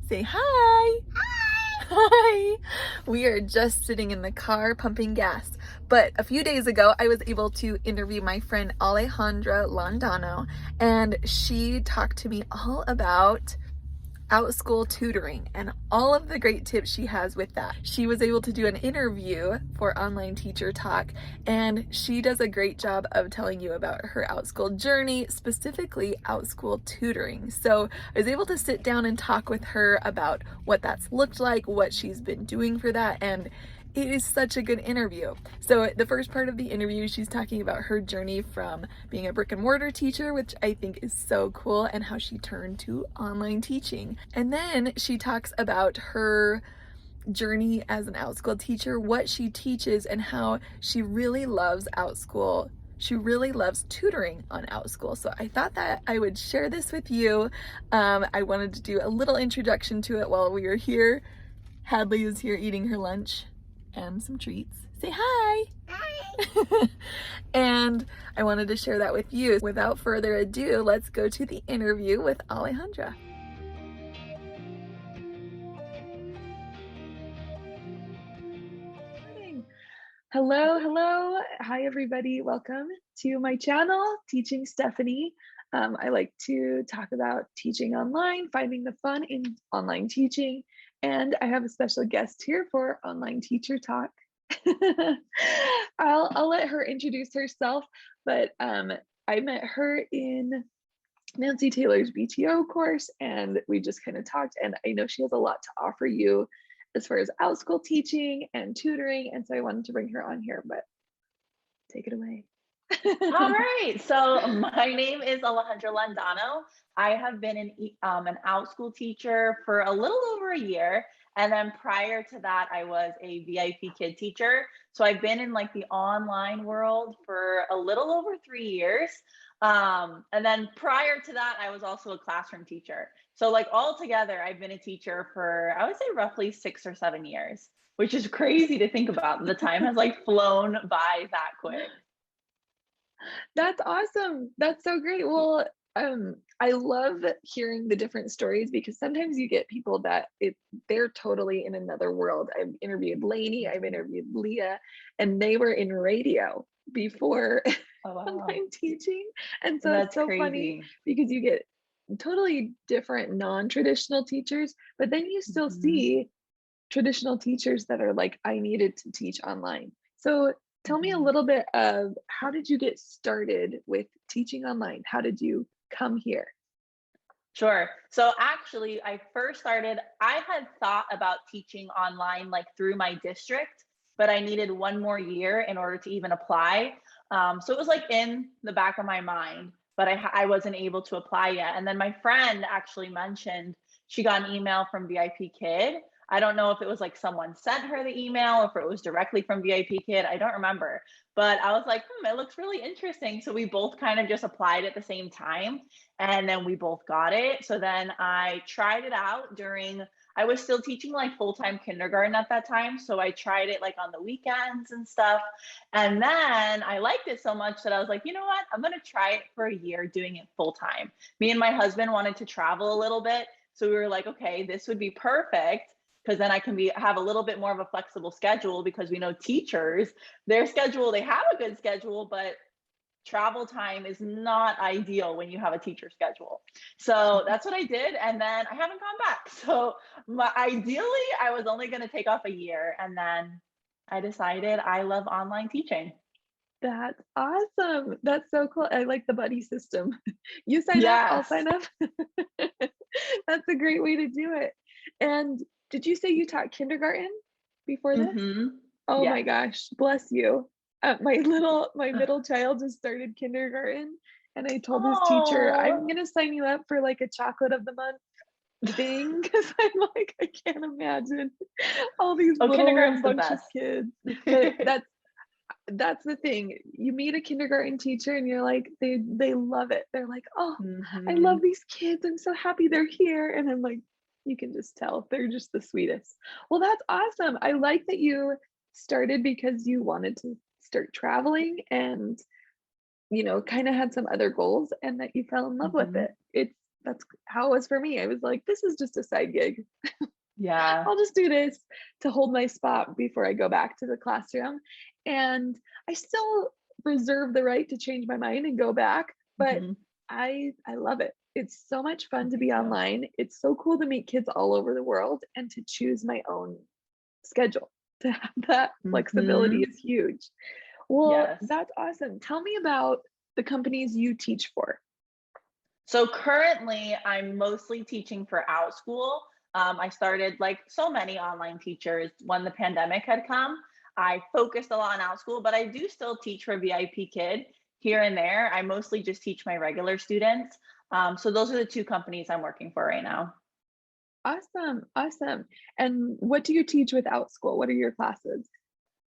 Say hi. Hi. We are just sitting in the car pumping gas. But a few days ago, I was able to interview my friend Alejandra Londono, and she talked to me all about Outschool tutoring and all of the great tips she has with that. She was able to do an interview for Online Teacher Talk, and she does a great job of telling you about her Outschool journey, specifically Outschool tutoring. So I was able to sit down and talk with her about what that's looked like, what she's been doing for that, and it is such a good interview. So the first part of the interview, she's talking about her journey from being a brick and mortar teacher, which I think is so cool, and how she turned to online teaching. And then she talks about her journey as an Outschool teacher, what she teaches, and how she really loves Outschool. She really loves tutoring on Outschool. So I thought that I would share this with you. I wanted to do a little introduction to it while we were here. Hadley is here eating her lunch and some treats. Say hi. Hi. And I wanted to share that with you. Without further ado, let's go to the interview with Alejandra. Hello, hello. Hi, everybody. Welcome to my channel, Teaching Stephanie. I like to talk about teaching online, finding the fun in online teaching, and I have a special guest here for Online Teacher Talk. I'll let her introduce herself, but I met her in Nancy Taylor's BTO course, and we just kind of talked, and I know she has a lot to offer you as far as Outschool teaching and tutoring, and so I wanted to bring her on here, but take it away. All right. So my name is Alejandra Londono. I have been an Outschool teacher for a little over a year. And then prior to that, I was a VIP kid teacher. So I've been in like the online world for a little over 3 years. And then prior to that, I was also a classroom teacher. So like altogether, I've been a teacher for, I would say roughly 6 or 7 years, which is crazy to think about. The time has like flown by that quick. That's awesome. That's so great. Well, I love hearing the different stories because sometimes you get people that they're totally in another world. I've interviewed Lainey, I've interviewed Leah, and they were in radio before Oh, wow. online teaching. And so it's That's so funny crazy. because you get totally different non-traditional teachers, but then you still Mhm, see traditional teachers that are like, I needed to teach online. So tell me a mhm. little bit of how did you get started with teaching online? How did you come here? Sure. So actually, I had thought about teaching online like through my district, but I needed one more year in order to even apply. So it was like in the back of my mind, but I wasn't able to apply yet. And then my friend actually mentioned she got an email from VIP Kid. I don't know if it was like someone sent her the email, if it was directly from VIP Kid. I don't remember. But I was like, it looks really interesting. So we both kind of just applied at the same time and then we both got it. So then I tried it out I was still teaching like full-time kindergarten at that time. So I tried it like on the weekends and stuff. And then I liked it so much that I was like, you know what? I'm going to try it for a year doing it full time. Me and my husband wanted to travel a little bit. So we were like, okay, this would be perfect because then I can have a little bit more of a flexible schedule because we know teachers, they have a good schedule, but travel time is not ideal when you have a teacher schedule. So that's what I did. And then I haven't gone back. So ideally, I was only going to take off a year. And then I decided I love online teaching. That's awesome. That's so cool. I like the buddy system. You sign up, I'll Yes. sign up. That's a great way to do it. And did you say you taught kindergarten before this? Oh my Yes. gosh, bless you. My middle child just started kindergarten, and I told his teacher, Oh, I'm gonna sign you up for like a chocolate of the month thing because I'm like, I can't imagine all these oh, little kindergarten's the rambunctious best. kids. But that's the thing. You meet a kindergarten teacher and you're like, they love it. They're like, oh, I love Hmm. these kids. I'm so happy they're here. And I'm like, you can just tell they're just the sweetest. Well, that's awesome. I like that you started because you wanted to start traveling and kind of had some other goals and that you fell in love with Hmm. it. It's that's how it was for me. I was like, this is just a side gig. Yeah. I'll just do this to hold my spot before I go back to the classroom. And I still reserve the right to change my mind and go back, but Mhm. I love it. It's so much fun to Me be too. online. It's so cool to meet kids all over the world and to choose my own schedule. To have that flexibility Mhm. is huge. Well, Yes. that's awesome. Tell me about the companies you teach for. So currently, I'm mostly teaching for Outschool. I started like so many online teachers when the pandemic had come. I focused a lot on Outschool, but I do still teach for VIP Kid here and there. I mostly just teach my regular students. So those are the two companies I'm working for right now. Awesome, awesome. And what do you teach without school? What are your classes?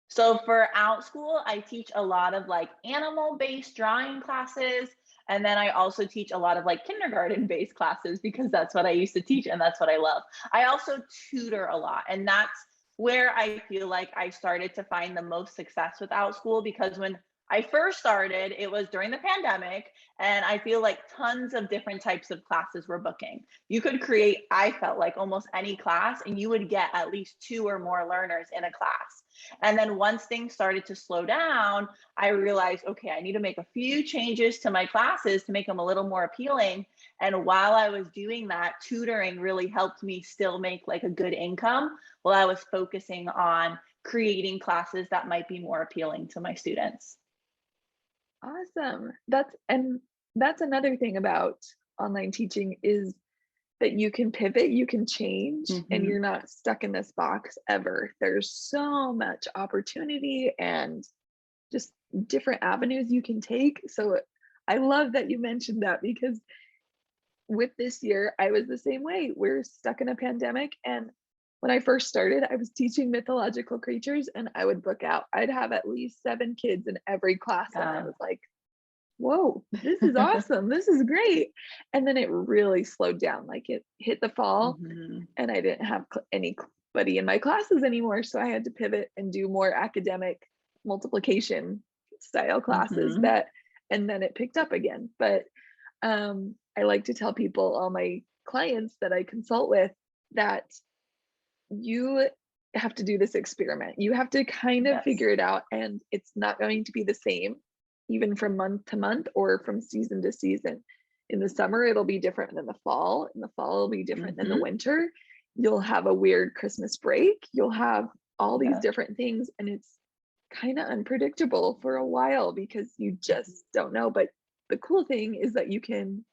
So for Outschool, I teach a lot of like animal-based drawing classes. And then I also teach a lot of like kindergarten-based classes because that's what I used to teach and that's what I love. I also tutor a lot, and that's where I feel like I started to find the most success with Outschool because when I first started, it was during the pandemic, and I feel like tons of different types of classes were booking. You could create, I felt like almost any class, and you would get at least two or more learners in a class. And then once things started to slow down, I realized, okay, I need to make a few changes to my classes to make them a little more appealing. And while I was doing that, tutoring really helped me still make like a good income while I was focusing on creating classes that might be more appealing to my students. Awesome. That's another thing about online teaching is that you can pivot, you can change, and you're Mhm. not stuck in this box ever. There's so much opportunity and just different avenues you can take. So I love that you mentioned that because with this year, I was the same way. We're stuck in a pandemic. And when I first started, I was teaching mythological creatures and I would book out. I'd have at least 7 kids in every class. And I Yeah. was like, whoa, this is awesome. This is great. And then it really slowed down. Like it hit the fall Mhm. and I didn't have anybody in my classes anymore. So I had to pivot and do more academic multiplication style classes Mhm. that, and then it picked up again. But I like to tell people, all my clients that I consult with, that you have to do this experiment. You have to kind of Yes. figure it out, and it's not going to be the same, even from month to month or from season to season. In the summer, it'll be different than the fall. In the fall, it'll be different than the Mhm. winter. You'll have a weird Christmas break. You'll have all these Yeah. different things, and it's kind of unpredictable for a while because you just don't know. But the cool thing is that you can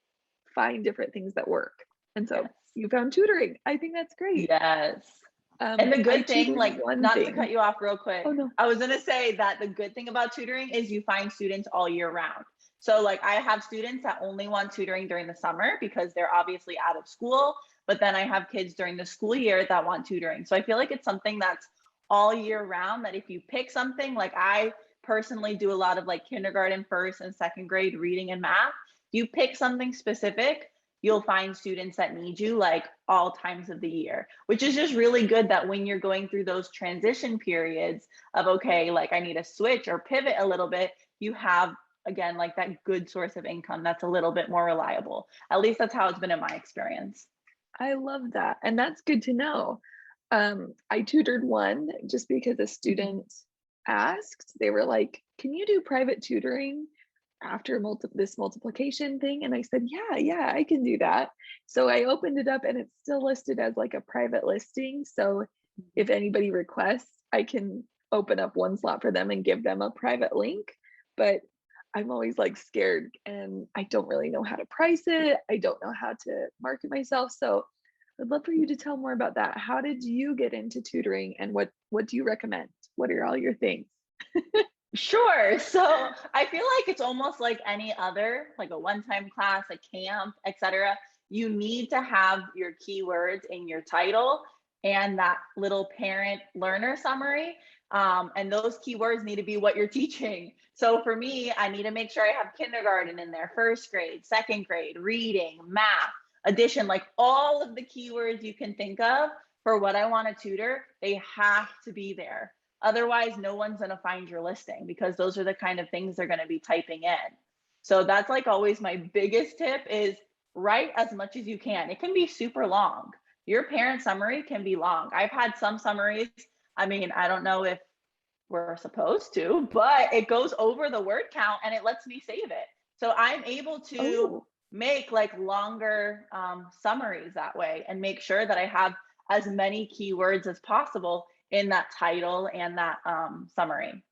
find different things that work. And so Yes. you found tutoring. I think that's great. Yes. And the I good thing, tutored like, one not to cut thing. you off real quick, Oh, no. I was gonna say that the good thing about tutoring is you find students all year round. So, like, I have students that only want tutoring during the summer because they're obviously out of school, but then I have kids during the school year that want tutoring. So I feel like it's something that's all year round that if you pick something, like I personally do a lot of like kindergarten, first and second grade reading and math. You pick something specific, you'll find students that need you like all times of the year, which is just really good that when you're going through those transition periods of, okay, like I need to switch or pivot a little bit, you have again like that good source of income that's a little bit more reliable. At least that's how it's been in my experience. I love that. And that's good to know. I tutored one just because a Mhm. student asked. They were like, "Can you do private tutoring after this multiplication thing?" And I said, "Yeah, yeah, I can do that." So I opened it up and it's still listed as like a private listing. So if anybody requests, I can open up one slot for them and give them a private link. But I'm always like scared and I don't really know how to price it. I don't know how to market myself. So I'd love for you to tell more about that. How did you get into tutoring and what do you recommend? What are all your things? Sure. So I feel like it's almost like any other, like a one-time class, a camp, etc. You need to have your keywords in your title and that little parent learner summary. And those keywords need to be what you're teaching. So for me, I need to make sure I have kindergarten in there, first grade, second grade, reading, math, addition, like all of the keywords you can think of for what I want to tutor, they have to be there. Otherwise, no one's going to find your listing because those are the kind of things they're going to be typing in. So that's like always my biggest tip is write as much as you can. It can be super long. Your parent summary can be long. I've had some summaries. I mean, I don't know if we're supposed to, but it goes over the word count and it lets me save it. So I'm able to Oh, make like longer summaries that way and make sure that I have as many keywords as possible in that title and that summary.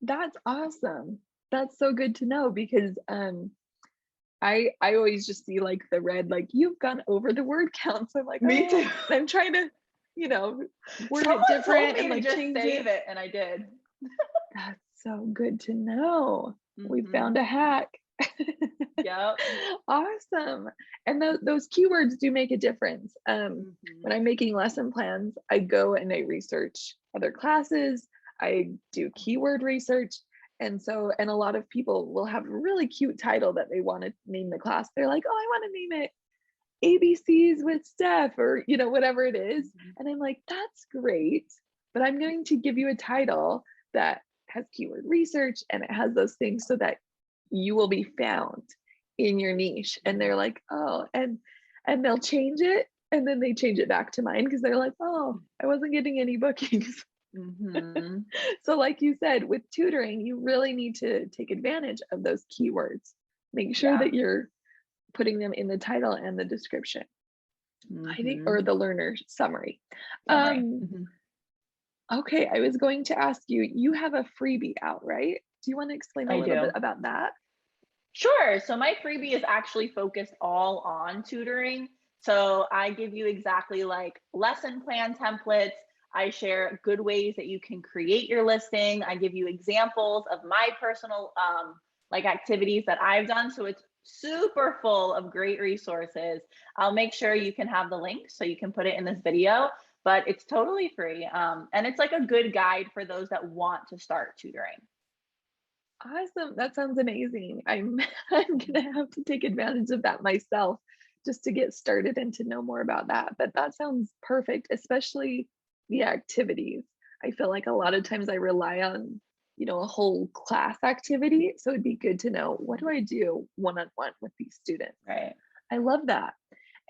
that's awesome. That's so good to know because I always just see like the red, like you've gone over the word count. So I'm like, Me oh, too. I'm trying to, you know, word it Someone told different me and to like just change save it. it, and I did. That's so good to know. We Hmm. found a hack. Yep. Awesome. And those keywords do make a difference. When Hmm. I'm making lesson plans, I go and I research other classes, I do keyword research. And so, and a lot of people will have a really cute title that they want to name the class. They're like, oh, I want to name it ABCs with Steph or, whatever it is. And I'm like, that's great. But I'm going to give you a title that has keyword research and it has those things so that you will be found in your niche. And they're like, oh, and they'll change it and then they change it back to mine because they're like, oh, I wasn't getting any bookings. Hmm. So, like you said, with tutoring, you really need to take advantage of those keywords. Make sure Yeah. that you're putting them in the title and the description. I think, Hmm. or the learner summary. Summary. Um, Hmm. okay, I was going to ask you, you have a freebie out, right? Do you want to explain a I little bit do. about that? Sure. So my freebie is actually focused all on tutoring. So I give you exactly like lesson plan templates. I share good ways that you can create your listing. I give you examples of my personal like activities that I've done. So it's super full of great resources. I'll make sure you can have the link so you can put it in this video, but it's totally free. And it's like a good guide for those that want to start tutoring. Awesome. That sounds amazing. I'm I'm gonna have to take advantage of that myself just to get started and to know more about that. But that sounds perfect, especially the activities. I feel like a lot of times I rely on, a whole class activity. So it'd be good to know what do I do one-on-one with these students. Right. I love that.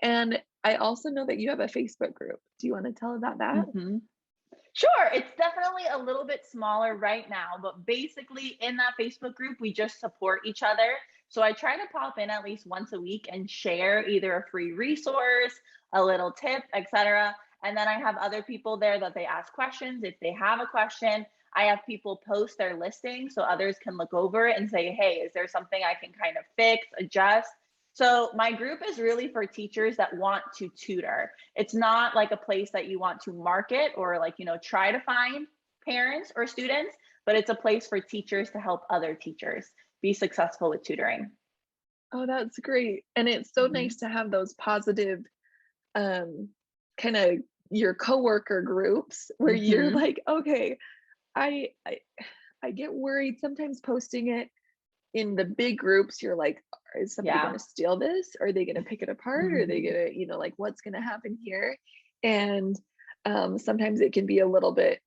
And I also know that you have a Facebook group. Do you want to tell about that? Hmm. Sure, it's definitely a little bit smaller right now, but basically in that Facebook group, we just support each other. So I try to pop in at least once a week and share either a free resource, a little tip, etc. And then I have other people there that they ask questions. If they have a question, I have people post their listing so others can look over it and say, hey, is there something I can kind of fix, adjust? So my group is really for teachers that want to tutor. It's not like a place that you want to market or like, try to find parents or students, but it's a place for teachers to help other teachers be successful with tutoring. Oh, that's great. And it's so Hmm. nice to have those positive um kind of your coworker groups where you're Hmm. like, okay, I, I I get worried sometimes posting it in the big groups. You're like, is somebody going Yeah. to steal this? Are they going to pick it apart? Are they Hmm. going to, like what's going to happen here? And sometimes it can be a little bit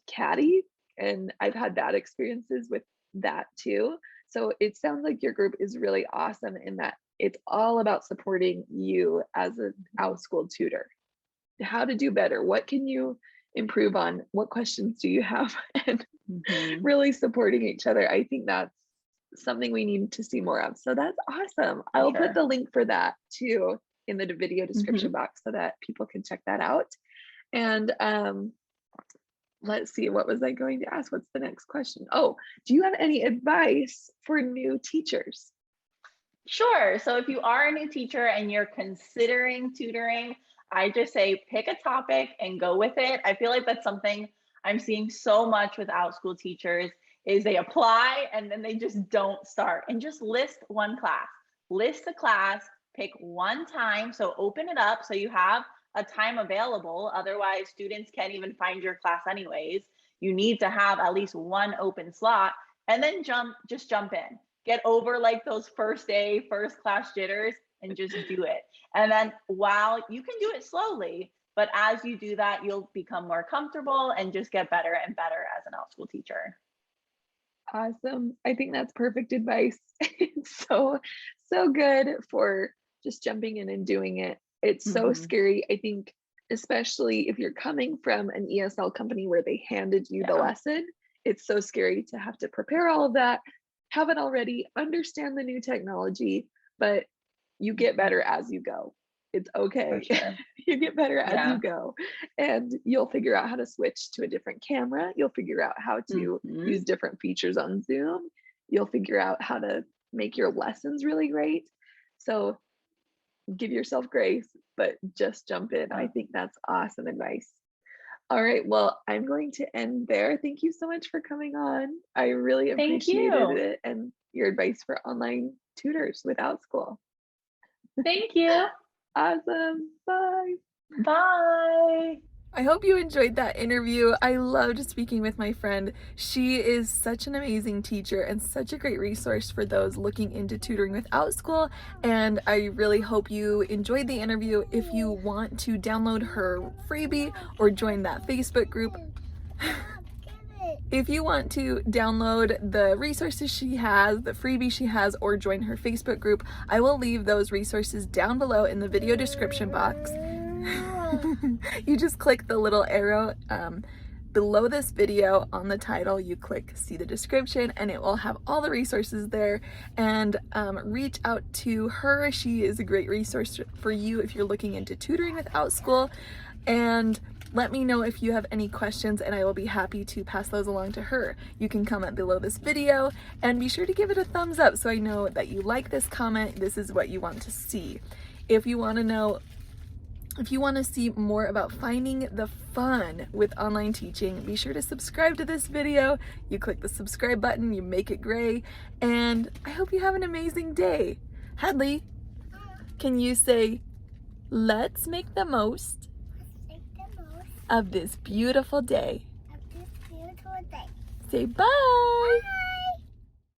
catty. And I've had bad experiences with that too. So it sounds like your group is really awesome in that it's all about supporting you as an outschool tutor. How to do better, what can you improve on, what questions do you have, and Hmm. really supporting each other. I think that's something we need to see more of. So that's awesome. For I'll put sure. the link for that too in the video description Hmm. box so that people can check that out. And let's see, what was I going to ask? What's the next question? Oh, do you have any advice for new teachers? Sure. So if you are a new teacher and you're considering tutoring, I just say pick a topic and go with it. I feel like that's something I'm seeing so much with Outschool teachers is they apply and then they just don't start and just list one class. List a class, pick one time, so open it up so you have a time available. Otherwise, students can't even find your class anyways. You need to have at least one open slot and then jump in, get over like those first day, first class jitters and just do it. And then while you can do it slowly, but as you do that, you'll become more comfortable and just get better and better as an Outschool teacher. Awesome. I think that's perfect advice. It's so good for just jumping in and doing it. It's so Hmm. scary. I think, especially if you're coming from an ESL company where they handed you the Yeah, lesson, it's so scary to have to prepare all of that, have it already, understand the new technology, but you get hmm, better as you go. It's for okay. sure. You get better as you Yeah. go. And you'll figure out how to switch to a different camera. You'll figure out how to Hmm. use different features on Zoom. You'll figure out how to make your lessons really great. So give yourself grace, but just jump in. I Yeah. think that's awesome advice. All right. Well, I'm going to end there. Thank you so much for coming on. I really Thank appreciated you. it and your advice for online tutors with Outschool. Thank you. Awesome. Bye. Bye. I hope you enjoyed that interview. I loved speaking with my friend. She is such an amazing teacher and such a great resource for those looking into tutoring with Outschool. And I really hope you enjoyed the interview. If you want to download her freebie or join that Facebook group, if you want to download the resources she has, the freebie she has, or join her Facebook group, I will leave those resources down below in the video description box. You just click the little arrow below this video on the title. You click see the description and it will have all the resources there, and reach out to her. She is a great resource for you if you're looking into tutoring with Outschool, and let me know if you have any questions and I will be happy to pass those along to her. You can comment below this video and be sure to give it a thumbs up so I know that you like this comment. This is what you want to see. If you want to see more about finding the fun with online teaching, be sure to subscribe to this video. You click the subscribe button, you make it gray, and I hope you have an amazing day. Hadley, can you say, let's make the most of this beautiful day? Say bye.